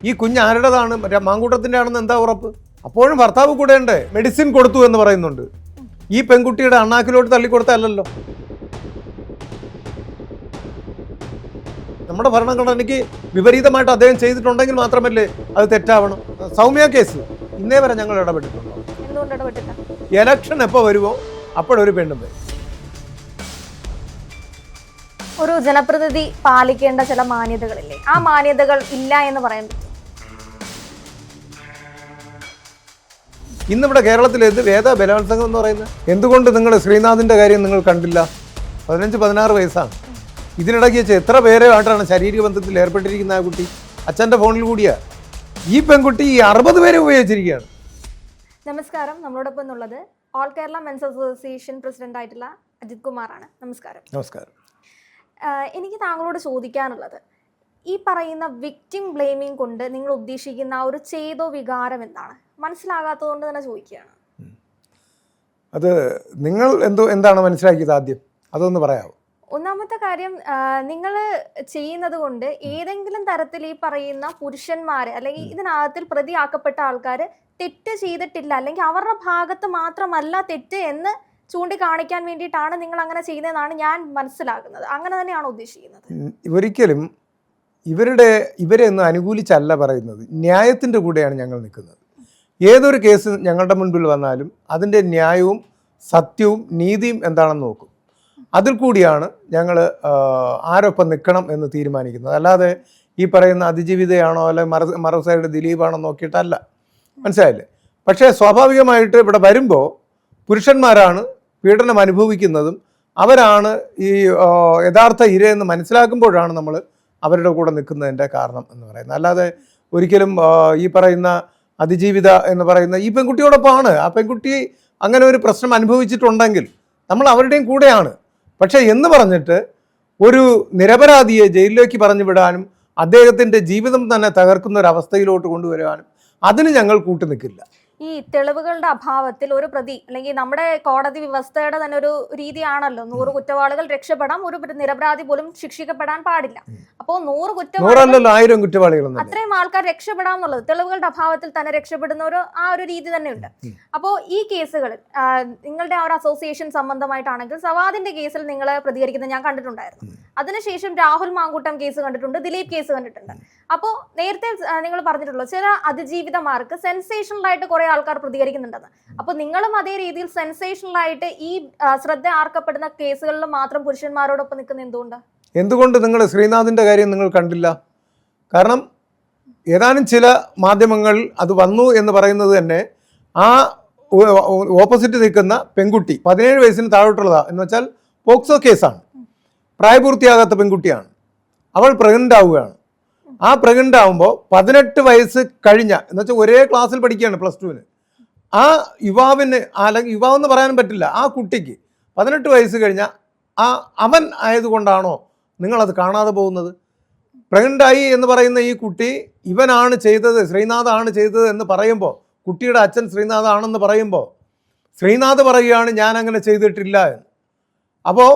ഈ കുഞ്ഞ് ആരുടേതാണ്? മറ്റേ മാങ്കൂട്ടത്തിൻ്റെ ആണെന്ന് എന്താ ഉറപ്പ്? അപ്പോഴും ഭർത്താവ് കൂടെ ഉണ്ട്. മെഡിസിൻ കൊടുത്തു എന്ന് പറയുന്നുണ്ട്. ഈ പെൺകുട്ടിയുടെ അണ്ണാക്കിലോട്ട് തള്ളിക്കൊടുത്തല്ലോ. നമ്മുടെ ഭരണഘടനയ്ക്ക് വിപരീതമായിട്ട് അദ്ദേഹം ചെയ്തിട്ടുണ്ടെങ്കിൽ മാത്രമല്ലേ അത് തെറ്റാവണം. സൗമ്യ കേസ് ഇന്നേ വരെ ഞങ്ങൾ ഇടപെട്ടിട്ടുണ്ടോ? എലക്ഷൻ എപ്പോൾ വരുമോ അപ്പോഴൊരു പെണ്ണും വരും. ഒരു ജനപ്രതിനിധി പാലിക്കേണ്ട ചില മാന്യതകളില്ലേ, ആ മാന്യതകൾ ഇല്ല എന്ന് പറയാൻ പറ്റും? ഇന്നിവിടെ കേരളത്തിൽ വേദ ബലാത്സംഗം എന്ന് പറയുന്നത് എന്തുകൊണ്ട്? നിങ്ങൾ ശ്രീനാഥിൻ്റെ കാര്യം നിങ്ങൾ കണ്ടില്ല? 15-16 വയസ്സാണ്. ഇതിനിടയ്ക്ക് വെച്ച് എത്ര പേരുമായിട്ടാണ് ശാരീരിക ബന്ധത്തിൽ ഏർപ്പെട്ടിരിക്കുന്ന ആ കുട്ടി? അച്ഛൻ്റെ ഫോണിൽ കൂടിയാ. ഈ പെൺകുട്ടി 60 പേരെ ഉപയോഗിച്ചിരിക്കുകയാണ്. നമസ്കാരം. നമ്മളോടൊപ്പം എന്നുള്ളത് all Kerala men's association president ആയിട്ടുള്ള അജിത് കുമാറാണ്. നമസ്കാരം. നമസ്കാരം. എനിക്ക് താങ്കളോട് ചോദിക്കാനുള്ളത്, ഈ പറയുന്ന വിക്ടിം ബ്ലെയിമിംഗ് കൊണ്ട് നിങ്ങൾ ഉദ്ദേശിക്കുന്ന ആ ഒരു ചെയ്തോ വികാരം എന്താണ്? മനസ്സിലാകാത്തതുകൊണ്ട് തന്നെ ചോദിക്കുകയാണ്. അത് നിങ്ങൾ എന്താണ് മനസ്സിലാക്കിയത് ആദ്യം അതൊന്ന് പറയാമോ? ഒന്നാമത്തെ കാര്യം, നിങ്ങൾ ചെയ്യുന്നത് കൊണ്ട് ഏതെങ്കിലും തരത്തിൽ ഈ പറയുന്ന പുരുഷന്മാര് അല്ലെങ്കിൽ ഇതിനകത്തിൽ പ്രതിയാക്കപ്പെട്ട ആൾക്കാർ തെറ്റ് ചെയ്തിട്ടില്ല, അല്ലെങ്കിൽ അവരുടെ ഭാഗത്ത് മാത്രമല്ല തെറ്റ് എന്ന് ചൂണ്ടിക്കാണിക്കാൻ വേണ്ടിയിട്ടാണ് നിങ്ങൾ അങ്ങനെ ചെയ്യുന്നതെന്നാണ് ഞാൻ മനസ്സിലാക്കുന്നത്. അങ്ങനെ തന്നെയാണോ ഉദ്ദേശിക്കുന്നത്? ഒരിക്കലും ഇവരെ ഒന്നും അനുകൂലിച്ചല്ല പറയുന്നത്. ന്യായത്തിൻ്റെ കൂടെയാണ് ഞങ്ങൾ നിൽക്കുന്നത്. ഏതൊരു കേസ് ഞങ്ങളുടെ മുൻപിൽ വന്നാലും അതിൻ്റെ ന്യായവും സത്യവും നീതിയും എന്താണെന്ന് നോക്കും. അതിൽ കൂടിയാണ് ഞങ്ങൾ ആരൊപ്പം നിൽക്കണം എന്ന് തീരുമാനിക്കുന്നത്. അല്ലാതെ ഈ പറയുന്ന അതിജീവിതയാണോ അല്ലെങ്കിൽ മറുസൈഡ് ദിലീപാണോ നോക്കിയിട്ടല്ല. മനസ്സിലായില്ലേ? പക്ഷേ സ്വാഭാവികമായിട്ട് ഇവിടെ വരുമ്പോൾ പുരുഷന്മാരാണ് പീഡനം അനുഭവിക്കുന്നതും അവരാണ് ഈ യഥാർത്ഥ ഇരയെന്ന് മനസ്സിലാക്കുമ്പോഴാണ് നമ്മൾ അവരുടെ കൂടെ നിൽക്കുന്നതിൻ്റെ കാരണം എന്ന് പറയുന്നത്. അല്ലാതെ ഒരിക്കലും ഈ പറയുന്ന അതിജീവിത എന്ന് പറയുന്ന ഈ പെൺകുട്ടിയോടൊപ്പമാണ്. ആ പെൺകുട്ടി അങ്ങനെ ഒരു പ്രശ്നം അനുഭവിച്ചിട്ടുണ്ടെങ്കിൽ നമ്മൾ അവരുടെയും കൂടെയാണ്. പക്ഷേ എന്ന് പറഞ്ഞിട്ട് ഒരു നിരപരാധിയെ ജയിലിലേക്ക് പറഞ്ഞു വിടാനും അദ്ദേഹത്തിൻ്റെ ജീവിതം തന്നെ തകർക്കുന്ന ഒരു അവസ്ഥയിലോട്ട് കൊണ്ടുവരാനും അതിന് ഞങ്ങൾ കൂട്ടുനിൽക്കില്ല. ഈ തെളിവുകളുടെ അഭാവത്തിൽ ഒരു പ്രതി, അല്ലെങ്കിൽ നമ്മുടെ കോടതി വ്യവസ്ഥയുടെ തന്നെ ഒരു രീതിയാണല്ലോ 100 കുറ്റവാളികൾ രക്ഷപ്പെടാം, ഒരു നിരപരാധി പോലും ശിക്ഷിക്കപ്പെടാൻ പാടില്ല. അപ്പോ 100 കുറ്റവാളികൾ അത്രയും ആൾക്കാർ രക്ഷപ്പെടാം എന്നുള്ളത് തെളിവുകളുടെ അഭാവത്തിൽ തന്നെ രക്ഷപ്പെടുന്ന ആ ഒരു രീതി തന്നെ ഉണ്ട്. അപ്പോൾ ഈ കേസുകളിൽ നിങ്ങളുടെ ആ ഒരു അസോസിയേഷൻ സംബന്ധമായിട്ടാണെങ്കിൽ സവാദിന്റെ കേസിൽ നിങ്ങൾ പ്രതികരിക്കുന്നത് ഞാൻ കണ്ടിട്ടുണ്ടായിരുന്നു. അതിനുശേഷം രാഹുൽ മാങ്കൂട്ടം കേസ് കണ്ടിട്ടുണ്ട്, ദിലീപ് കേസ് കണ്ടിട്ടുണ്ട്. അപ്പോൾ നേരത്തെ നിങ്ങൾ പറഞ്ഞിട്ടുള്ളൂ ചില അതിജീവിതമാർക്ക് സെൻസേഷണലായിട്ട് കുറെ ആൾക്കാർ പ്രതികരിക്കുന്നുണ്ടെന്ന്. അപ്പൊ നിങ്ങളും അതേ രീതിയിൽ സെൻസേഷണലായിട്ട് ഈ ശ്രദ്ധ ആർക്കപ്പെടുന്ന കേസുകളിൽ മാത്രം പുരുഷന്മാരോടൊപ്പം നിൽക്കുന്ന എന്തുകൊണ്ട് നിങ്ങൾ ശ്രീനാഥിന്റെ കാര്യം നിങ്ങൾ കണ്ടില്ല? കാരണം ഏതാനും ചില മാധ്യമങ്ങൾ അത് വന്നു എന്ന് പറയുന്നത് തന്നെ ആ ഓപ്പോസിറ്റ് നിൽക്കുന്ന പെൺകുട്ടി 17 വയസ്സിന് താഴോട്ടുള്ളതാ എന്ന് വെച്ചാൽ പോക്സോ കേസാണ്. പ്രായപൂർത്തിയാകാത്ത പെൺകുട്ടിയാണ്. അവൾ പ്രഗ്നന്റ് ആവുകയാണ്. ആ പ്രഗ്നന്റ് ആവുമ്പോൾ 18 വയസ്സ് കഴിഞ്ഞ എന്ന് വെച്ചാൽ ഒരേ ക്ലാസ്സിൽ പഠിക്കുകയാണ് +2-ന്. ആ യുവാവിന്, അല്ലെങ്കിൽ യുവാവെന്ന് പറയാനും പറ്റില്ല, ആ കുട്ടിക്ക് 18 വയസ്സ് കഴിഞ്ഞ അവൻ ആയതുകൊണ്ടാണോ നിങ്ങളത് കാണാതെ പോകുന്നത്? പ്രഗ്നൻ്റായി എന്ന് പറയുന്ന ഈ കുട്ടി ഇവനാണ് ചെയ്തത്, ശ്രീനാഥാണ് ചെയ്തത് എന്ന് പറയുമ്പോൾ, കുട്ടിയുടെ അച്ഛൻ ശ്രീനാഥാണെന്ന് പറയുമ്പോൾ ശ്രീനാഥ് പറയുകയാണ് ഞാൻ അങ്ങനെ ചെയ്തിട്ടില്ല എന്ന്. അപ്പോൾ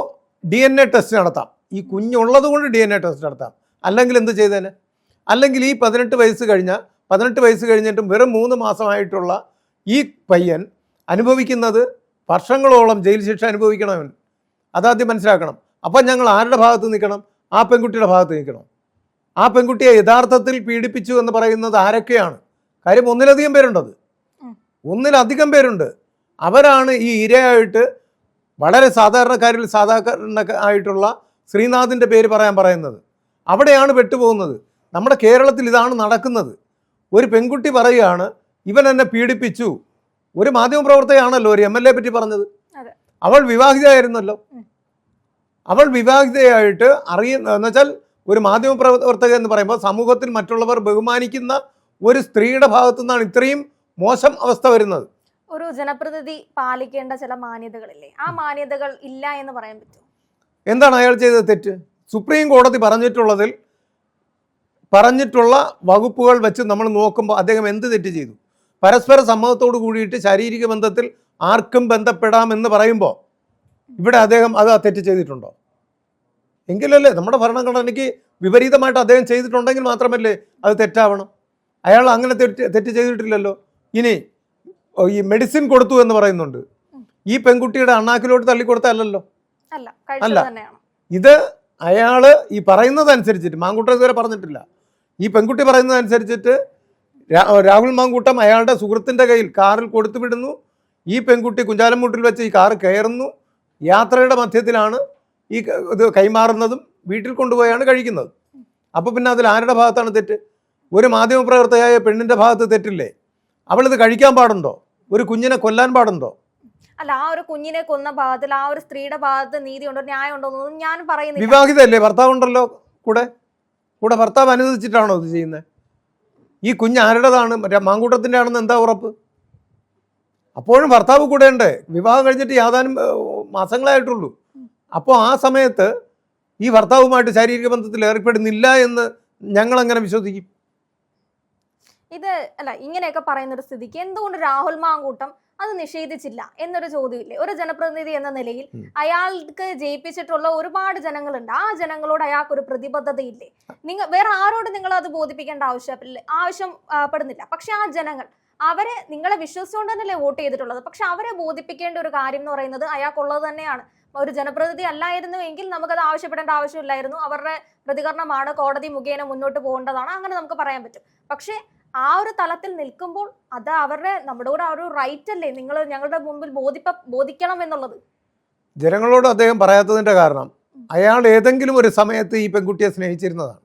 DNA ടെസ്റ്റ് നടത്താം. ഈ കുഞ്ഞുള്ളത് കൊണ്ട് DNA ടെസ്റ്റ് നടത്താം. അല്ലെങ്കിൽ എന്ത് ചെയ്തേനെ? അല്ലെങ്കിൽ ഈ 18 വയസ്സ് കഴിഞ്ഞിട്ടും വെറും 3 മാസമായിട്ടുള്ള ഈ പയ്യൻ അനുഭവിക്കുന്നത് വർഷങ്ങളോളം ജയിൽ ശിക്ഷ അനുഭവിക്കണവൻ. അതാദ്യം മനസ്സിലാക്കണം. അപ്പം ഞങ്ങൾ ആരുടെ ഭാഗത്ത് നിൽക്കണം? ആ പെൺകുട്ടിയുടെ ഭാഗത്ത് നിൽക്കണം. ആ പെൺകുട്ടിയെ യഥാർത്ഥത്തിൽ പീഡിപ്പിച്ചു എന്ന് പറയുന്നത് ആരൊക്കെയാണ്? കാര്യം ഒന്നിലധികം പേരുണ്ട്. അവരാണ് ഈ ഇരയായിട്ട് വളരെ സാധാരണ ആയിട്ടുള്ള ശ്രീനാഥിൻ്റെ പേര് പറയുന്നത്. അവിടെയാണ് പെട്ടുപോകുന്നത്. നമ്മുടെ കേരളത്തിൽ ഇതാണ് നടക്കുന്നത്. ഒരു പെൺകുട്ടി പറയുകയാണ് ഇവൻ എന്നെ പീഡിപ്പിച്ചു. ഒരു മാധ്യമപ്രവർത്തകയാണല്ലോ ഒരു MLA പറ്റി പറഞ്ഞത്. അവൾ വിവാഹിതയായിരുന്നല്ലോ. അവൾ വിവാഹിതയായിട്ട് എന്ന് വെച്ചാൽ ഒരു മാധ്യമപ്രവർത്തക എന്ന് പറയുമ്പോൾ സമൂഹത്തിൽ മറ്റുള്ളവർ ബഹുമാനിക്കുന്ന ഒരു സ്ത്രീയുടെ ഭാഗത്തു നിന്നാണ് ഇത്രയും മോശം അവസ്ഥ വരുന്നത്. ഒരു ജനപ്രതിനിധി പാലിക്കേണ്ട ചില മാന്യതകളില്ലേ, ആ മാന്യതകൾ ഇല്ല എന്ന് പറയാൻ പറ്റും? എന്താണ് അയാൾ ചെയ്തത് തെറ്റ്? സുപ്രീം കോടതി പറഞ്ഞിട്ടുള്ള വകുപ്പുകൾ വെച്ച് നമ്മൾ നോക്കുമ്പോൾ അദ്ദേഹം എന്ത് തെറ്റ് ചെയ്തു? പരസ്പര സമ്മതത്തോട് കൂടിയിട്ട് ശാരീരിക ബന്ധത്തിൽ ആർക്കും ബന്ധപ്പെടാമെന്ന് പറയുമ്പോൾ ഇവിടെ അദ്ദേഹം അത് തെറ്റ് ചെയ്തിട്ടുണ്ടോ? എങ്കിലല്ലേ നമ്മുടെ ഭരണഘടനയ്ക്ക് വിപരീതമായിട്ട് അദ്ദേഹം ചെയ്തിട്ടുണ്ടെങ്കിൽ മാത്രമല്ലേ അത് തെറ്റാവണം. അയാൾ അങ്ങനെ തെറ്റ് ചെയ്തിട്ടില്ലല്ലോ. ഇനി ഈ മെഡിസിൻ കൊടുത്തു എന്ന് പറയുന്നുണ്ട്. ഈ പെൺകുട്ടിയുടെ അണ്ണാക്കിലോട്ട് തള്ളിക്കൊടുത്തല്ലോ. അല്ല, ഇത് അയാള് ഈ പറയുന്നതനുസരിച്ചിട്ട്, മാങ്കൂട്ടം ഇതുവരെ പറഞ്ഞിട്ടില്ല, ഈ പെൺകുട്ടി പറയുന്നതനുസരിച്ചിട്ട് രാഹുൽ മാങ്കൂട്ടം അയാളുടെ സുഹൃത്തിൻ്റെ കയ്യിൽ കാറിൽ കൊടുത്തു വിടുന്നു. ഈ പെൺകുട്ടി കുഞ്ചാലംമൂട്ടിൽ വെച്ച് ഈ കാറ് കയറുന്നു. യാത്രയുടെ മധ്യത്തിലാണ് ഈ ഇത് കൈമാറുന്നതും വീട്ടിൽ കൊണ്ടുപോയാണ് കഴിക്കുന്നത്. അപ്പോൾ പിന്നെ അതിൽ ആരുടെ ഭാഗത്താണ് തെറ്റ്? ഒരു മാധ്യമപ്രവർത്തകയായ പെണ്ണിൻ്റെ ഭാഗത്ത് തെറ്റില്ലേ? അവളിത് കഴിക്കാൻ പാടുണ്ടോ? ഒരു കുഞ്ഞിനെ കൊല്ലാൻ പാടുണ്ടോ? അല്ല, ആ ഒരു കുഞ്ഞിനെ കൊന്ന ഭാഗത്തിൽ ആ ഒരു സ്ത്രീയുടെ ഭാഗത്ത് നീതി ഉണ്ടോ, ന്യായം ഉണ്ടോ എന്നൊന്നും ഞാൻ പറയുന്നില്ല. വിവാഹിതല്ലേ, ഭർത്താവ് ഉണ്ടല്ലോ കൂടെ. ഭർത്താവ് അനുവദിച്ചിട്ടാണോ ഇത് ചെയ്യുന്നത്? ഈ കുഞ്ഞ് ആരുടേതാണ്? മാങ്കൂട്ടത്തിൻ്റെ ആണെന്ന് എന്താ ഉറപ്പ്? അപ്പോഴും ഭർത്താവ് കൂടെ ഉണ്ട്. വിവാഹം കഴിഞ്ഞിട്ട് യാതാനും മാസങ്ങളായിട്ടുള്ളൂ. അപ്പോൾ ആ സമയത്ത് ഈ ഭർത്താവുമായിട്ട് ശാരീരിക ബന്ധത്തിൽ ഏർപ്പെടുന്നില്ല എന്ന് ഞങ്ങൾ എങ്ങനെ വിശ്വസിക്കും? ഇത് അല്ല, ഇങ്ങനെയൊക്കെ പറയുന്ന ഒരു സ്ഥിതിക്ക് എന്തുകൊണ്ട് രാഹുൽ മാങ്കൂട്ടം അത് നിഷേധിച്ചില്ല എന്നൊരു ചോദ്യമില്ലേ? ഒരു ജനപ്രതിനിധി എന്ന നിലയിൽ അയാൾക്ക് ജയിപ്പിച്ചിട്ടുള്ള ഒരുപാട് ജനങ്ങളുണ്ട്. ആ ജനങ്ങളോട് അയാൾക്കൊരു പ്രതിബദ്ധതയില്ലേ? വേറെ ആരോട് നിങ്ങൾ അത് ബോധിപ്പിക്കേണ്ട ആവശ്യപ്പെടുന്നില്ല. പക്ഷെ ആ ജനങ്ങൾ അവരെ നിങ്ങളെ വിശ്വസിച്ചുകൊണ്ട് തന്നെയല്ലേ വോട്ട് ചെയ്തിട്ടുള്ളത്. പക്ഷെ അവരെ ബോധിപ്പിക്കേണ്ട ഒരു കാര്യം എന്ന് പറയുന്നത് അയാൾക്കുള്ളത് തന്നെയാണ്. ഒരു ജനപ്രതിനിധി അല്ലായിരുന്നു എങ്കിൽ നമുക്കത് ആവശ്യപ്പെടേണ്ട ആവശ്യമില്ലായിരുന്നു. അവരുടെ പ്രതികരണമാണ്, കോടതി മുഖേന മുന്നോട്ട് പോകേണ്ടതാണ്, അങ്ങനെ നമുക്ക് പറയാൻ പറ്റും. പക്ഷേ ആ ഒരു തലത്തിൽ നിൽക്കുമ്പോൾ അത് അവരുടെ നമ്മുടെ കൂടെ ആ ഒരു റൈറ്റ് അല്ലേ നിങ്ങൾ ഞങ്ങളുടെ മുമ്പിൽ ബോധിക്കണം എന്നുള്ളത്. ജനങ്ങളോട് അദ്ദേഹം പറയാത്തതിൻ്റെ കാരണം അയാൾ ഏതെങ്കിലും ഒരു സമയത്ത് ഈ പെൺകുട്ടിയെ സ്നേഹിച്ചിരുന്നതാണ്.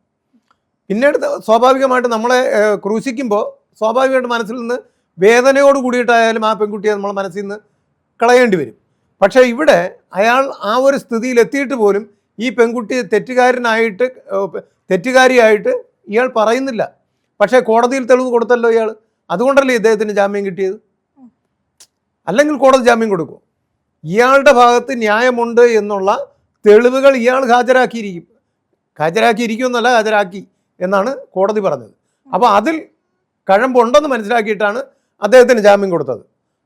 പിന്നീട് സ്വാഭാവികമായിട്ട് നമ്മളെ ക്രൂശിക്കുമ്പോൾ സ്വാഭാവികമായിട്ട് മനസ്സിൽ നിന്ന് വേദനയോട് കൂടിയിട്ടായാലും ആ പെൺകുട്ടിയെ നമ്മൾ മനസ്സിൽ നിന്ന് കളയേണ്ടി വരും. പക്ഷേ ഇവിടെ അയാൾ ആ ഒരു സ്ഥിതിയിൽ എത്തിയിട്ട് പോലും ഈ പെൺകുട്ടി തെറ്റുകാരിയായിട്ട് ഇയാൾ പറയുന്നില്ല. പക്ഷേ കോടതിയിൽ തെളിവ് കൊടുത്തല്ലോ ഇയാൾ. അതുകൊണ്ടല്ലേ ഇദ്ദേഹത്തിന് ജാമ്യം കിട്ടിയത്. അല്ലെങ്കിൽ കോടതി ജാമ്യം കൊടുക്കും. ഇയാളുടെ ഭാഗത്ത് ന്യായമുണ്ട് എന്നുള്ള തെളിവുകൾ ഇയാൾ ഹാജരാക്കി എന്നാണ് കോടതി പറഞ്ഞത്. അപ്പോൾ അതിൽ കഴമ്പുണ്ടെന്ന് മനസ്സിലാക്കിയിട്ടാണ് അദ്ദേഹത്തിന് ജാമ്യം കൊടുത്തത്.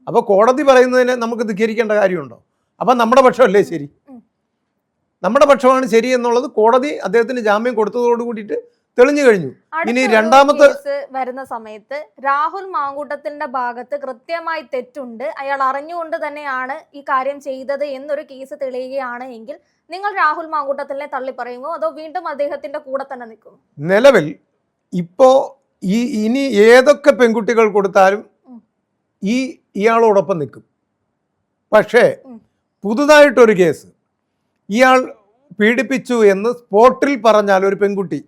അപ്പോൾ കോടതി പറയുന്നതിനെ നമുക്ക് ധിക്കരിക്കേണ്ട കാര്യമുണ്ടോ? അപ്പം നമ്മുടെ പക്ഷമല്ലേ ശരി? നമ്മുടെ പക്ഷമാണ് ശരി എന്നുള്ളത് കോടതി അദ്ദേഹത്തിന് ജാമ്യം കൊടുത്തതോട് കൂടിയിട്ട് തെളിഞ്ഞു കഴിഞ്ഞു. ഇനി രണ്ടാമത്തെ വരുന്ന സമയത്ത് രാഹുൽ മാങ്കൂട്ടത്തിന്റെ ഭാഗത്ത് കൃത്യമായി തെറ്റുണ്ട്, അയാൾ അറിഞ്ഞുകൊണ്ട് തന്നെയാണ് ഈ കാര്യം ചെയ്തത് എന്നൊരു കേസ് തെളിയുകയാണ് എങ്കിൽ നിങ്ങൾ രാഹുൽ മാങ്കൂട്ടത്തിനെ തള്ളി പറയുമോ, അതോ വീണ്ടും അദ്ദേഹത്തിന്റെ കൂടെ തന്നെ നിൽക്കും? നിലവിൽ ഇപ്പോ ഇനി ഏതൊക്കെ പെൺകുട്ടികൾ കൊടുത്താലും ഇയാളോടൊപ്പം നിൽക്കും. പക്ഷേ പുതുതായിട്ടൊരു കേസ്, ഇയാൾ പീഡിപ്പിച്ചു എന്ന് സ്പോട്ടിൽ പറഞ്ഞാൽ ഒരു പെൺകുട്ടി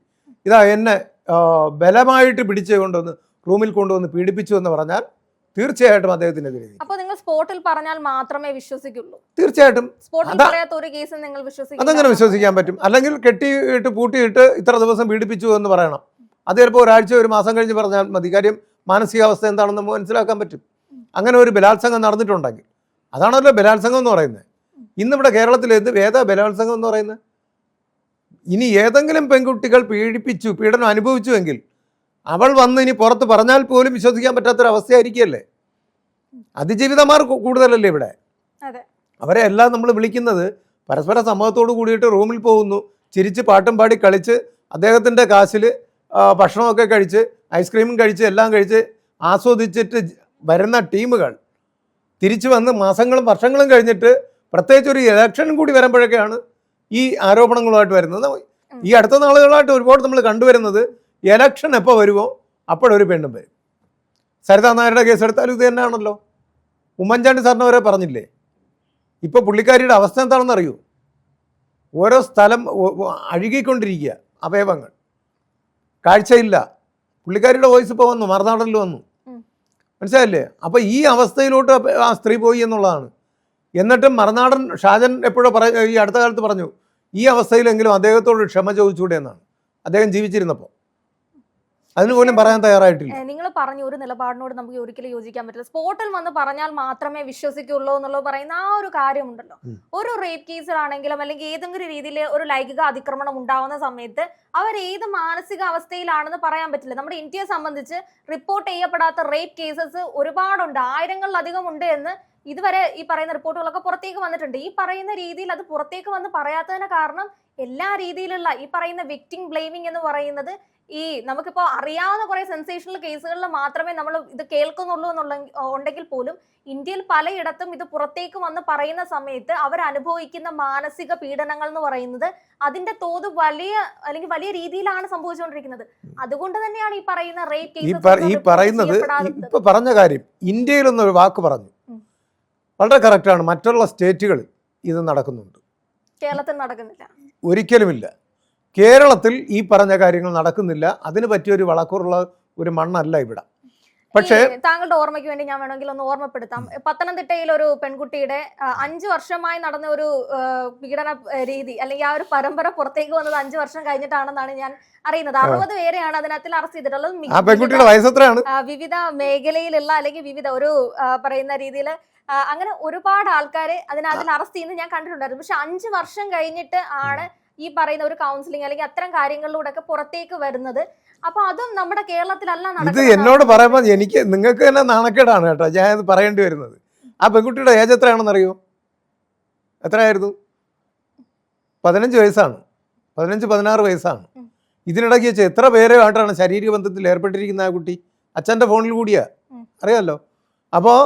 ഇതാ എന്നെ ബലമായിട്ട് പിടിച്ചു കൊണ്ടുവന്ന് റൂമിൽ കൊണ്ടുവന്ന് പീഡിപ്പിച്ചു എന്ന് പറഞ്ഞാൽ തീർച്ചയായിട്ടും അദ്ദേഹത്തിനെതിരെ. അപ്പോൾ നിങ്ങൾ സ്പോട്ടിൽ പറഞ്ഞാൽ മാത്രമേ വിശ്വസിക്കുള്ളൂ? തീർച്ചയായിട്ടും. സ്പോട്ടിൽ പറയാത്ത ഒരു കേസ് നിങ്ങൾ വിശ്വസിക്കും? അതെങ്ങനെ വിശ്വസിക്കാൻ പറ്റും? അല്ലെങ്കിൽ കെട്ടിയിട്ട് പൂട്ടിയിട്ട് ഇത്ര ദിവസം പീഡിപ്പിച്ചു എന്ന് പറയണം. അത് ചിലപ്പോൾ ഒരാഴ്ച ഒരു മാസം കഴിഞ്ഞ് പറഞ്ഞാൽ മതി. കാര്യം മാനസികാവസ്ഥ എന്താണെന്ന് നമുക്ക് മനസ്സിലാക്കാൻ പറ്റും. അങ്ങനെ ഒരു ബലാത്സംഗം നടന്നിട്ടുണ്ടെങ്കിൽ അതാണല്ലോ ബലാത്സംഗം എന്ന് പറയുന്നത്. ഇന്നിവിടെ കേരളത്തിൽ ഏതാ ബലാത്സംഗം എന്ന് പറയുന്നത്? ഇനി ഏതെങ്കിലും പെൺകുട്ടികൾ പീഡനം അനുഭവിച്ചുവെങ്കിൽ അവൾ വന്ന് ഇനി പുറത്ത് പറഞ്ഞാൽ പോലും വിശ്വസിക്കാൻ പറ്റാത്തൊരവസ്ഥയായിരിക്കുകയല്ലേ. അതിജീവിതമാർ കൂടുതലല്ലേ ഇവിടെ. അവരെ എല്ലാം നമ്മൾ വിളിക്കുന്നത് പരസ്പര സമ്മതത്തോട് കൂടിയിട്ട് റൂമിൽ പോകുന്നു, ചിരിച്ച് പാട്ടും പാടി കളിച്ച് അദ്ദേഹത്തിൻ്റെ കാശിൽ ഭക്ഷണമൊക്കെ കഴിച്ച് ഐസ്ക്രീമും കഴിച്ച് എല്ലാം കഴിച്ച് ആസ്വദിച്ചിട്ട് വരുന്ന ടീമുകൾ തിരിച്ചു വന്ന് മാസങ്ങളും വർഷങ്ങളും കഴിഞ്ഞിട്ട് പ്രത്യേകിച്ച് ഒരു ഇലക്ഷനും കൂടി വരുമ്പോഴൊക്കെയാണ് ഈ ആരോപണങ്ങളുമായിട്ട് വരുന്നത്. ഈ അടുത്ത നാളുകളായിട്ട് ഒരുപാട് നമ്മൾ കണ്ടുവരുന്നത് ഇലക്ഷൻ എപ്പോൾ വരുമോ അപ്പോഴൊരു പെണ്ണും വരും. സരിതാ നായരുടെ കേസെടുത്താലും ഇത് തന്നെയാണല്ലോ. ഉമ്മൻചാണ്ടി സാറിന് വരെ പറഞ്ഞില്ലേ. ഇപ്പോൾ പുള്ളിക്കാരിയുടെ അവസ്ഥ എന്താണെന്ന് അറിയൂ. ഓരോ സ്ഥലം അഴുകിക്കൊണ്ടിരിക്കുക, അവയവങ്ങൾ, കാഴ്ചയില്ല. പുള്ളിക്കാരിയുടെ വോയിസ് ഇപ്പോൾ വന്നു, മറുനാടനിൽ വന്നു, മനസ്സിലായില്ലേ? അപ്പോൾ ഈ അവസ്ഥയിലോട്ട് ആ സ്ത്രീ പോയി എന്നുള്ളതാണ്. എന്നിട്ടും മറുനാടൻ ഷാജൻ എപ്പോഴോ ഈ അടുത്ത കാലത്ത് പറഞ്ഞു ഈ അവസ്ഥയിലെങ്കിലും അദ്ദേഹത്തോട് ക്ഷമ ചോദിച്ചൂടെ എന്നാണ്. അദ്ദേഹം ജീവിച്ചിരുന്നപ്പോൾ അതിന് പോലും പറയാൻ തയ്യാറായിട്ടില്ല. നിങ്ങൾ പറഞ്ഞു ഒരു നിലപാടിനോട് നമുക്ക് ഒരിക്കലും യോജിക്കാൻ പറ്റില്ല. സ്പോട്ടിൽ വന്ന് പറഞ്ഞാൽ മാത്രമേ വിശ്വസിക്കുള്ളൂ എന്നുള്ളത് പറയുന്ന ആ ഒരു കാര്യമുണ്ടല്ലോ. ഒരു റേപ്പ് കേസിലാണെങ്കിലും അല്ലെങ്കിൽ ഏതെങ്കിലും രീതിയിൽ ഒരു ലൈംഗിക അതിക്രമണം ഉണ്ടാവുന്ന സമയത്ത് അവർ ഏത് മാനസിക അവസ്ഥയിലാണെന്ന് പറയാൻ പറ്റില്ല. നമ്മുടെ ഇന്ത്യയെ സംബന്ധിച്ച് റിപ്പോർട്ട് ചെയ്യപ്പെടാത്ത റേപ്പ് കേസസ് ഒരുപാടുണ്ട്, 1000-ലധികം ഉണ്ട് എന്ന് ഇതുവരെ ഈ പറയുന്ന റിപ്പോർട്ടുകളൊക്കെ പുറത്തേക്ക് വന്നിട്ടുണ്ട്. ഈ പറയുന്ന രീതിയിൽ അത് പുറത്തേക്ക് വന്ന് പറയാത്തതിന് കാരണം എല്ലാ രീതിയിലുള്ള ഈ പറയുന്ന വിക്ടിം ബ്ലെയിമിംഗ് എന്ന് പറയുന്നത് ഈ നമുക്കിപ്പോ അറിയാവുന്ന കുറെ സെൻസേഷണൽ കേസുകളിൽ മാത്രമേ നമ്മൾ ഇത് കേൾക്കുന്നുള്ളൂ ഉണ്ടെങ്കിൽ പോലും ഇന്ത്യയിൽ പലയിടത്തും ഇത് പുറത്തേക്ക് വന്ന് പറയുന്ന സമയത്ത് അവർ അനുഭവിക്കുന്ന മാനസിക പീഡനങ്ങൾ എന്ന് പറയുന്നത് അതിന്റെ തോത് വലിയ രീതിയിലാണ് സംഭവിച്ചുകൊണ്ടിരിക്കുന്നത്. അതുകൊണ്ട് തന്നെയാണ് ഈ പറയുന്ന റേപ്പ് ഈ പറയുന്നത് ഇപ്പൊ പറഞ്ഞ കാര്യം ഇന്ത്യയിൽ എന്നൊരു വാക്ക് പറഞ്ഞു, വളരെ കറക്റ്റാണ്. മറ്റുള്ള സ്റ്റേറ്റുകളിൽ ഇത് നടക്കുന്നുണ്ട്, കേരളത്തിൽ നടക്കുന്നില്ല, ഒരിക്കലുമില്ല. കേരളത്തിൽ ഈ പറഞ്ഞ കാര്യങ്ങൾ നടക്കുന്നില്ല. അതിന് പറ്റിയൊരു വളക്കൂറുള്ള ഒരു മണ്ണല്ല ഇവിടെ. പക്ഷേ താങ്കളുടെ ഓർമ്മയ്ക്ക് വേണ്ടി ഞാൻ വേണമെങ്കിൽ ഒന്ന് ഓർമ്മപ്പെടുത്താം. പത്തനംതിട്ടയിൽ ഒരു പെൺകുട്ടിയുടെ 5 വർഷമായി നടന്ന ഒരു പീഡന രീതി അല്ലെങ്കിൽ ആ ഒരു പരമ്പര പുറത്തേക്ക് വന്നത് 5 വർഷം കഴിഞ്ഞിട്ടാണെന്നാണ് ഞാൻ അറിയുന്നത്. 60 പേരെയാണ് അതിനകത്തിൽ അറസ്റ്റ് ചെയ്തിട്ടുള്ളത്. പെൺകുട്ടിയുടെ വയസ്സെത്രയാണ്? വിവിധ മേഖലയിലുള്ള അല്ലെങ്കിൽ വിവിധ ഒരു പറയുന്ന രീതിയിൽ അങ്ങനെ ഒരുപാട് ആൾക്കാരെ അതിൽ അറസ്റ്റ് ചെയ്യുന്നത് ഞാൻ കണ്ടിട്ടുണ്ടായിരുന്നു. പക്ഷെ 5 വർഷം കഴിഞ്ഞിട്ട് ആണ് ഈ പറയുന്ന ഒരു കൗൺസിലിംഗ് അല്ലെങ്കിൽ അത്തരം കാര്യങ്ങളിലൂടെ ഒക്കെ പുറത്തേക്ക് വരുന്നത്. അപ്പൊ അതും നമ്മുടെ കേരളത്തിലല്ല നടക്കുന്നത്. ഇത് എന്നോട് പറയുമ്പോൾ നിങ്ങൾക്ക് തന്നെ നാണക്കേടാണ് കേട്ടോ ഞാൻ ഇത് പറയേണ്ടി വരുന്നത്. ആ പെൺകുട്ടിയുടെ ഏജ് എത്രയാണെന്ന് അറിയോ? എത്രയായിരുന്നു? 15 വയസ്സാണ്, 15-16 വയസ്സാണ്. ഇതിനിടയ്ക്ക് വെച്ച് എത്ര പേരുമായിട്ടാണ് ശാരീരിക ബന്ധത്തിൽ ഏർപ്പെട്ടിരിക്കുന്ന ആ കുട്ടി? അച്ഛൻ്റെ ഫോണിൽ കൂടിയാ, അറിയാമല്ലോ. അപ്പോൾ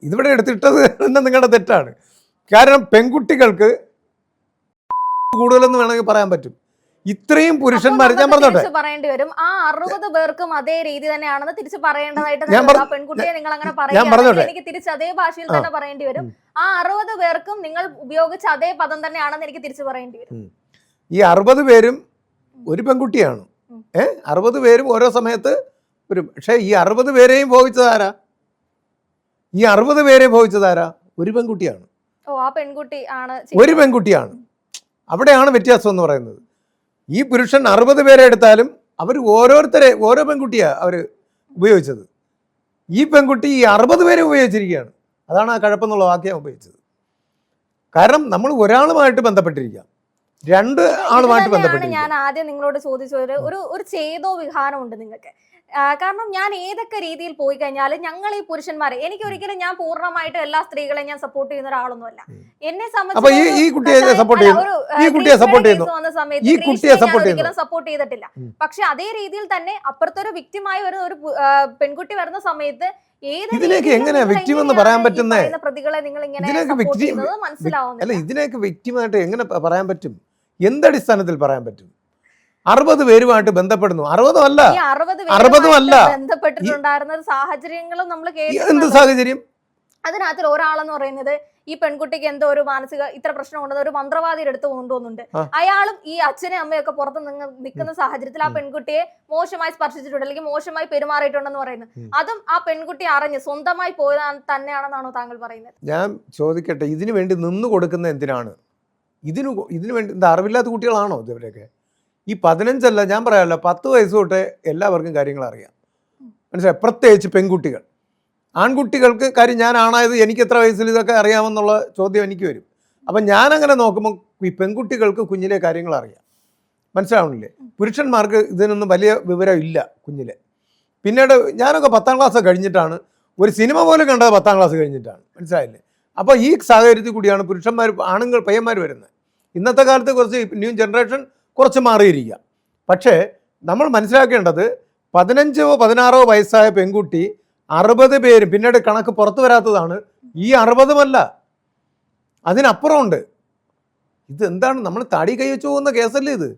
ഇതിവിടെ എടുത്തിട്ടത് തന്നെ നിങ്ങളുടെ തെറ്റാണ്. കാരണം പെൺകുട്ടികൾക്ക് കൂടുതലെന്ന് വേണമെങ്കിൽ പറയാൻ പറ്റും. ഇത്രയും പുരുഷന്മാർ ഞാൻ പറഞ്ഞോട്ടെ പറയേണ്ടി വരും. ആ 60 പേർക്കും അതേ രീതി തന്നെയാണെന്ന് തിരിച്ച് പറയേണ്ടതായിട്ട് പെൺകുട്ടിയെ നിങ്ങൾ അങ്ങനെ പറയുന്നത് എനിക്ക് തിരിച്ച് അതേ ഭാഷയിൽ തന്നെ പറയേണ്ടി വരും. ആ 60 പേർക്കും നിങ്ങൾ ഉപയോഗിച്ച അതേ പദം തന്നെയാണെന്ന് എനിക്ക് തിരിച്ചു പറയേണ്ടി വരും. ഈ 60 പേരും ഒരു പെൺകുട്ടിയാണ്. 60 പേരും ഓരോ സമയത്ത് ഒരു, പക്ഷേ ഈ 60 പേരെയും ഭോഗിച്ചതാരാ? ഈ 60 പേരെ ഭോഗിച്ചതാരാ? ഒരു പെൺകുട്ടിയാണ്. ആ പെൺകുട്ടി ആണ്, ഒരു പെൺകുട്ടിയാണ്. അവിടെയാണ് വ്യത്യാസം എന്ന് പറയുന്നത്. ഈ പുരുഷൻ 60 പേരെ എടുത്താലും അവർ ഓരോ പെൺകുട്ടിയാണ് അവർ ഉപയോഗിച്ചത്. ഈ പെൺകുട്ടി ഈ 60 പേരെ ഉപയോഗിച്ചിരിക്കുകയാണ്. അതാണ് ആ കഴപ്പെന്നുള്ള വാക്യം ഉപയോഗിച്ചത്. കാരണം നമ്മൾ ഒരാളുമായിട്ട് ബന്ധപ്പെട്ടിരിക്കാം, 2 ആളുമായിട്ട് ബന്ധപ്പെട്ടിരിക്കാം. ഞാൻ ആദ്യം നിങ്ങളോട് ചോദിച്ച ഒരു ചേതോ വിഹാരമുണ്ട് നിങ്ങൾക്ക്. കാരണം ഞാൻ ഏതൊക്കെ രീതിയിൽ പോയി കഴിഞ്ഞാൽ ഞങ്ങൾ ഈ പുരുഷന്മാരെ എനിക്കൊരിക്കലും ഞാൻ പൂർണ്ണമായിട്ട് എല്ലാ സ്ത്രീകളെയും ഞാൻ സപ്പോർട്ട് ചെയ്യുന്ന ഒരാളൊന്നുമല്ല. എന്നെ സംബന്ധിച്ച് സപ്പോർട്ട് ചെയ്തിട്ടില്ല. പക്ഷെ അതേ രീതിയിൽ തന്നെ അപ്പുറത്തൊരു വിക്ടിമായി ഒരു പെൺകുട്ടി വരുന്ന സമയത്ത് ഇതിലേക്ക് എങ്ങനെയാ വിക്ടിം എന്ന് പറയാൻ പറ്റുന്നേ? പ്രതികളെ നിങ്ങൾ ഇങ്ങനെ മനസ്സിലാവുന്നില്ല. ഇതിനേക്ക് വിക്ടിമായിട്ട് എങ്ങനെ പറയാൻ പറ്റും? എന്തടിസ്ഥാനത്തിൽ പറയാൻ പറ്റും? 60 പേരുമായിട്ട് ബന്ധപ്പെടുന്നു. 60 അല്ല ബന്ധപ്പെട്ടിട്ടുണ്ടായിരുന്ന സാഹചര്യങ്ങളും നമ്മൾ എന്ത് സാഹചര്യം? അതിനകത്തിൽ ഒരാളെന്ന് പറയുന്നത് ഈ പെൺകുട്ടിക്ക് എന്തോ ഒരു മാനസിക ഇത്ര പ്രശ്നം കൊണ്ടുവന്ന ഒരു മന്ത്രവാദിയുടെ അടുത്ത് കൊണ്ടുവന്നുണ്ട്. അയാളും ഈ അച്ഛനും അമ്മയൊക്കെ പുറത്ത് നിൽക്കുന്ന സാഹചര്യത്തിൽ ആ പെൺകുട്ടിയെ മോശമായി സ്പർശിച്ചിട്ടുണ്ട് അല്ലെങ്കിൽ മോശമായി പെരുമാറിയിട്ടുണ്ടെന്ന് പറയുന്നത് അതും ആ പെൺകുട്ടി അറിഞ്ഞ് സ്വന്തമായി പോയത് തന്നെയാണെന്നാണോ താങ്കൾ പറയുന്നത്? ഞാൻ ചോദിക്കട്ടെ, ഇതിനു വേണ്ടി നിന്ന് കൊടുക്കുന്ന എന്തിനാണ്? ഇതിനു വേണ്ടി എന്താ അറിവില്ലാത്ത കുട്ടികളാണോ ഇവരൊക്കെ? ഈ 15 അല്ല, ഞാൻ പറയാമല്ലോ, 10 വയസ്സ് തൊട്ടേ എല്ലാവർക്കും കാര്യങ്ങൾ അറിയാം. മനസ്സിലായി? പ്രത്യേകിച്ച് പെൺകുട്ടികൾ. ആൺകുട്ടികൾക്ക് കാര്യം ഞാൻ ആണായത് എനിക്ക് എത്ര വയസ്സിൽ ഇതൊക്കെ അറിയാമെന്നുള്ള ചോദ്യം എനിക്ക് വരും. അപ്പം ഞാനങ്ങനെ നോക്കുമ്പോൾ ഈ പെൺകുട്ടികൾക്ക് കുഞ്ഞിലെ കാര്യങ്ങൾ അറിയാം. മനസ്സിലാവണില്ലേ? പുരുഷന്മാർക്ക് ഇതിനൊന്നും വലിയ വിവരം ഇല്ല കുഞ്ഞിലെ. പിന്നീട് ഞാനൊക്കെ 10ാം ക്ലാസ് കഴിഞ്ഞിട്ടാണ് ഒരു സിനിമ പോലും കണ്ടത്, 10ാം ക്ലാസ് കഴിഞ്ഞിട്ടാണ്. മനസ്സിലായില്ലേ? അപ്പോൾ ഈ സാഹചര്യത്തിൽ കൂടിയാണ് പയ്യന്മാർ വരുന്നത്. ഇന്നത്തെ കാലത്ത് കുറച്ച് ന്യൂ ജനറേഷൻ കുറച്ച് മാറിയിരിക്കുക. പക്ഷേ നമ്മൾ മനസ്സിലാക്കേണ്ടത് 15-16 വയസ്സായ പെൺകുട്ടി 60 പേരും പിന്നീട് കണക്ക് പുറത്തു വരാത്തതാണ്. ഈ 60ഉമല്ല, അതിനപ്പുറമുണ്ട്. ഇത് എന്താണ്? നമ്മൾ താടി കൈ വെച്ച് പോകുന്ന കേസല്ലേ ഇത്?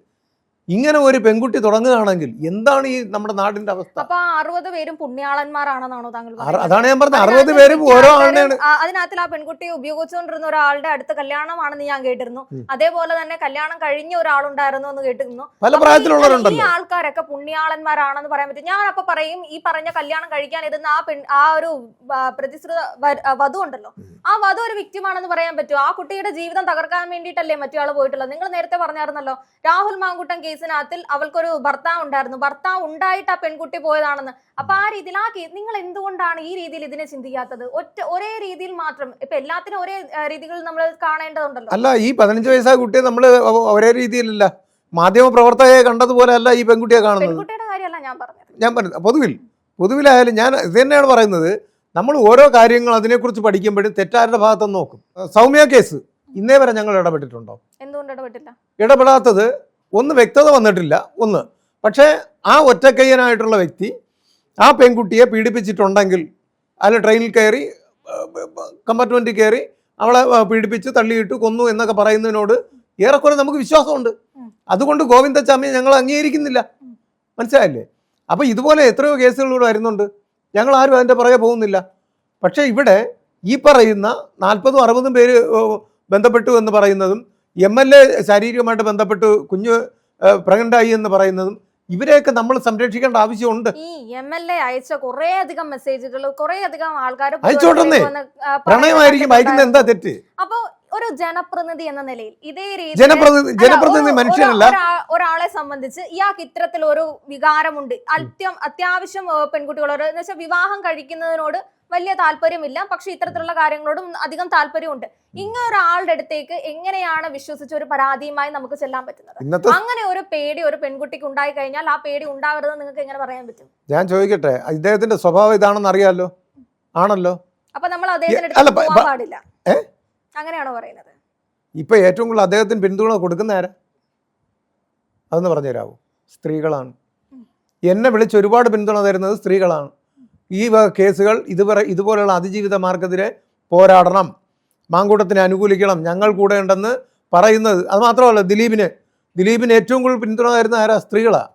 ഇങ്ങനെ ഒരു പെൺകുട്ടി തുടങ്ങുകയാണെങ്കിൽ എന്താണ് ഈ നമ്മുടെ നാടിന്റെ അവസ്ഥ? അപ്പൊ 60 പേരും പുണ്യാളന്മാരാണെന്നാണോ താങ്കൾ? അതാണ് ഞാൻ പറഞ്ഞത്. 60 പേരും ഓരോ ആളിനെയാണ്. അതിനകത്തിൽ ആ പെൺകുട്ടിയെ ഉപയോഗിച്ചുകൊണ്ടിരുന്ന ഒരാളുടെ അടുത്ത കല്യാണമാണെന്ന് ഞാൻ കേട്ടിരുന്നു. അതേപോലെ തന്നെ കല്യാണം കഴിഞ്ഞ ഒരാളുണ്ടായിരുന്നു എന്ന് കേട്ടിരുന്നു. പല പ്രായത്തിലുള്ളവരുണ്ടല്ലോ. ഈ ആൾക്കാരൊക്കെ പുണ്യാളന്മാരാണെന്ന് പറയാൻ പറ്റും. ഞാൻ അപ്പൊ പറയും, ഈ പറഞ്ഞ കല്യാണം കഴിക്കാൻ ഇരുന്ന ആ ഒരു പ്രതിശ്രുത വധു ഉണ്ടല്ലോ, ആ വധു ഒരു വിക്ടിമാണെന്ന് പറയാൻ പറ്റുമോ? ആ കുട്ടിയുടെ ജീവിതം തകർക്കാൻ വേണ്ടിയിട്ടല്ലേ മറ്റു ആൾ പോയിട്ടുള്ളത്? നിങ്ങൾ നേരത്തെ പറഞ്ഞായിരുന്നല്ലോ രാഹുൽ മാങ്കുട്ടം കേസിനകത്തിൽ അവൾക്കൊരു ഭർത്താവ് ഉണ്ടായിരുന്നു, ഭർത്താവ് ഉണ്ടായിട്ട് ആ പെൺകുട്ടി പോയതാണെന്ന്. അപ്പൊ ആ രീതിയിൽ നിങ്ങൾ എന്തുകൊണ്ടാണ് ഈ രീതിയിൽ ഇതിനെ ചിന്തിക്കാത്തത്? ഒരേ രീതിയിൽ മാത്രം, ഇപ്പൊ എല്ലാത്തിനും ഒരേ രീതികൾ നമ്മൾ കാണേണ്ടതുണ്ടല്ലോ. അല്ല, ഈ 15 വയസ്സായ കുട്ടിയെ നമ്മൾ ഒരേ രീതിയിലല്ല, മാധ്യമ പ്രവർത്തകയെ കണ്ടതുപോലെ അല്ല ഈ പെൺകുട്ടിയെ കാണുന്നത്. പെൺകുട്ടിയുടെ കാര്യമല്ല ഞാൻ പറഞ്ഞത്. പൊതുവിലായാലും ഞാൻ ഇത് തന്നെയാണ് പറയുന്നത്. നമ്മൾ ഓരോ കാര്യങ്ങൾ അതിനെക്കുറിച്ച് പഠിക്കുമ്പോഴും തെറ്റാരുടെ ഭാഗത്തുനിന്ന് നോക്കും. സൗമ്യ കേസ് ഇന്നേ വരെ ഞങ്ങൾ ഇടപെട്ടിട്ടുണ്ടോ? എന്തുകൊണ്ട് ഇടപെട്ടില്ല? ഇടപെടാത്തത് ഒന്ന് വ്യക്തത വന്നിട്ടില്ല. ഒന്ന് പക്ഷേ ആ ഒറ്റക്കയ്യനായിട്ടുള്ള വ്യക്തി ആ പെൺകുട്ടിയെ പീഡിപ്പിച്ചിട്ടുണ്ടെങ്കിൽ അല്ല ട്രെയിനിൽ കയറി കമ്പാർട്ട്മെൻറ്റിൽ കയറി അവളെ പീഡിപ്പിച്ച് തള്ളിയിട്ട് കൊന്നു എന്നൊക്കെ പറയുന്നതിനോട് ഏറെക്കുറെ നമുക്ക് വിശ്വാസമുണ്ട്. അതുകൊണ്ട് ഗോവിന്ദച്ചാമിയെ ഞങ്ങൾ അംഗീകരിക്കുന്നില്ല. മനസ്സിലായില്ലേ? അപ്പോൾ ഇതുപോലെ എത്രയോ കേസുകളിലൂടെ വരുന്നുണ്ട്, ഞങ്ങൾ ആരും അതിൻ്റെ പുറകെ പോകുന്നില്ല. പക്ഷേ ഇവിടെ ഈ പറയുന്ന 40-60 പേര് ബന്ധപ്പെട്ടു എന്ന് പറയുന്നതും MLA ശാരീരികമായിട്ട് ബന്ധപ്പെട്ട് കുഞ്ഞ് പ്രഗ്നൻ്റായി എന്ന് പറയുന്നതും ഇവരെയൊക്കെ നമ്മൾ സംരക്ഷിക്കേണ്ട ആവശ്യമുണ്ട്. ഈ MLA അയച്ച കുറേ അധികം മെസ്സേജുകൾ കുറേ അധികം ആൾക്കാർ അയച്ചോട്ടെന്നേ, പ്രണയമായിരിക്കും അയക്കുന്നത്, എന്താ തെറ്റ്? അപ്പൊ ഒരു ജനപ്രതിനിധി എന്ന നിലയിൽ ഇതേ രീതി ജനപ്രതിനിധി മനുഷ്യനല്ല. ഒരാളെ സംബന്ധിച്ച് ഇയാൾക്ക് ഇത്തരത്തിൽ ഒരു വികാരമുണ്ട്, അത്യാവശ്യം പെൺകുട്ടികളോട് എന്ന് വെച്ചാൽ വിവാഹം കഴിക്കുന്നതിനോട് വലിയ താല്പര്യമില്ല, പക്ഷെ ഇത്തരത്തിലുള്ള കാര്യങ്ങളോടും അധികം താല്പര്യമുണ്ട്. ഇങ്ങനെ ഒരാളുടെ അടുത്തേക്ക് എങ്ങനെയാണ് വിശ്വസിച്ച് ഒരു പരാതിയുമായി നമുക്ക് ചെല്ലാൻ പറ്റുന്നത്? അങ്ങനെ ഒരു പേടി ഒരു പെൺകുട്ടിക്ക് ഉണ്ടായി കഴിഞ്ഞാൽ ആ പേടി ഉണ്ടാവരുതെന്ന് നിങ്ങൾക്ക് എങ്ങനെ പറയാൻ പറ്റും? ഞാൻ ചോദിക്കട്ടെ, ഇദ്ദേഹത്തിന്റെ സ്വഭാവം ഇതാണെന്ന് അറിയാലോ? ആണല്ലോ. അപ്പൊ നമ്മൾ അദ്ദേഹത്തിന്റെ പോകാൻ പാടില്ല, അങ്ങനെയാണോ പറയുന്നത്? ഇപ്പൊ ഏറ്റവും കൂടുതൽ അദ്ദേഹത്തിന് പിന്തുണ കൊടുക്കുന്ന ആരാ? അതെന്ന് പറഞ്ഞു തരാമോ? സ്ത്രീകളാണ്. എന്നെ വിളിച്ച് ഒരുപാട് പിന്തുണ തരുന്നത് സ്ത്രീകളാണ്. ഈ കേസുകൾ ഇതുപോലെയുള്ള അതിജീവിത മാർഗത്തിനെ പോരാടണം, മാങ്കൂട്ടത്തിനെ അനുകൂലിക്കണം, ഞങ്ങൾ കൂടെ ഉണ്ടെന്ന് പറയുന്നത്. അത് മാത്രമല്ല, ദിലീപിന് ഏറ്റവും കൂടുതൽ പിന്തുണ തരുന്ന ആരാ? സ്ത്രീകളാണ്.